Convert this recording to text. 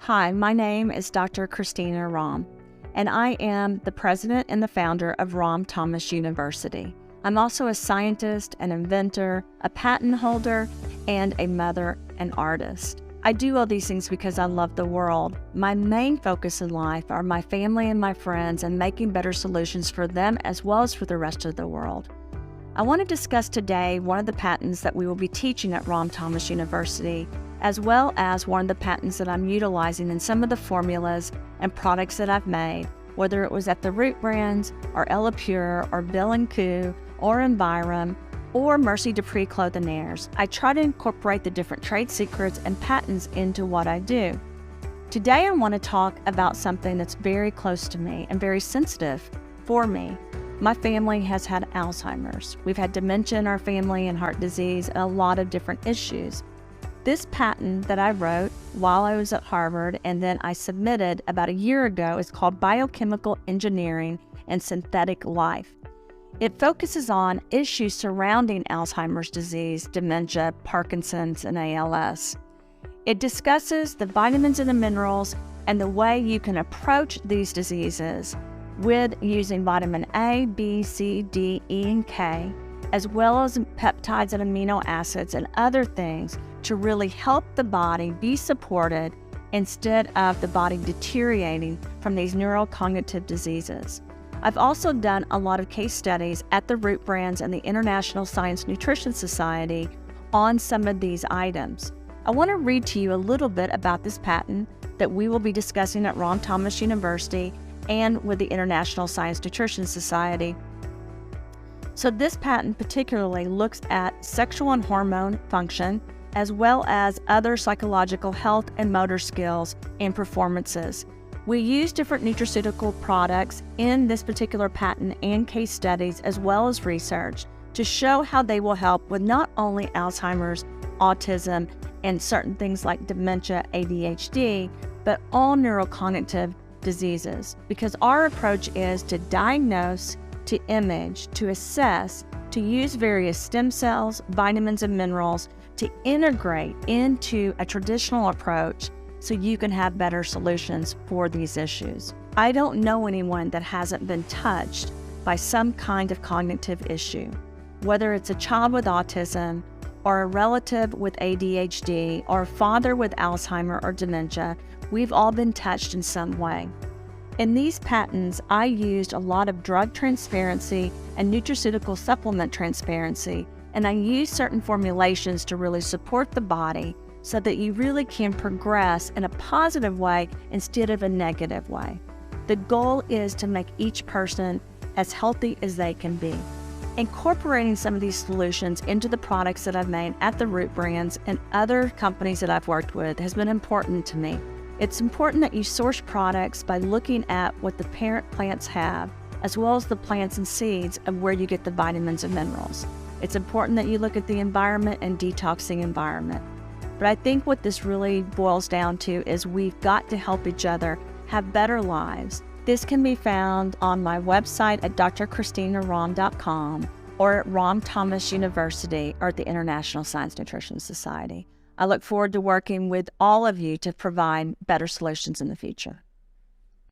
Hi, my name is Dr. Christina Rahm, and I am the president and the founder of Rahm Thomas University. I'm also a scientist, an inventor, a patent holder, and a mother and artist. I do all these things because I love the world. My main focus in life are my family and my friends and making better solutions for them as well as for the rest of the world. I want to discuss today one of the patents that we will be teaching at Rahm Thomas University, as well as one of the patents that I'm utilizing in some of the formulas and products that I've made, whether it was at the Root Brands, or Ella Pure, or Bill & Coo, or Environ, or Mercy Dupree Clothinaires. I try to incorporate the different trade secrets and patents into what I do. Today I want to talk about something that's very close to me and very sensitive for me. My family has had Alzheimer's. We've had dementia in our family and heart disease and a lot of different issues. This patent that I wrote while I was at Harvard and then I submitted about a year ago is called Biochemical Engineering and Synthetic Life. It focuses on issues surrounding Alzheimer's disease, dementia, Parkinson's, and ALS. It discusses the vitamins and the minerals and the way you can approach these diseases with using vitamin A, B, C, D, E, and K, as well as peptides and amino acids and other things to really help the body be supported instead of the body deteriorating from these neurocognitive diseases. I've also done a lot of case studies at the Root Brands and the International Science Nutrition Society on some of these items. I want to read to you a little bit about this patent that we will be discussing at Rahm Thomas University and with the International Science Nutrition Society. So this patent particularly looks at sexual and hormone function, as well as other psychological health and motor skills and performances. We use different nutraceutical products in this particular patent and case studies, as well as research, to show how they will help with not only Alzheimer's, autism, and certain things like dementia, ADHD, but all neurocognitive diseases, because our approach is to diagnose, to image, to assess, to use various stem cells, vitamins, and minerals to integrate into a traditional approach so you can have better solutions for these issues. I don't know anyone that hasn't been touched by some kind of cognitive issue, whether it's a child with autism, or a relative with ADHD, or a father with Alzheimer or dementia. We've all been touched in some way. In these patents, I used a lot of drug transparency and nutraceutical supplement transparency, and I used certain formulations to really support the body so that you really can progress in a positive way instead of a negative way. The goal is to make each person as healthy as they can be. Incorporating some of these solutions into the products that I've made at the Root Brands and other companies that I've worked with has been important to me. It's important that you source products by looking at what the parent plants have, as well as the plants and seeds of where you get the vitamins and minerals. It's important that you look at the environment and detoxing environment. But I think what this really boils down to is we've got to help each other have better lives. This can be found on my website at drchristinarahm.com or at Rahm Thomas University or at the International Science Nutrition Society. I look forward to working with all of you to provide better solutions in the future.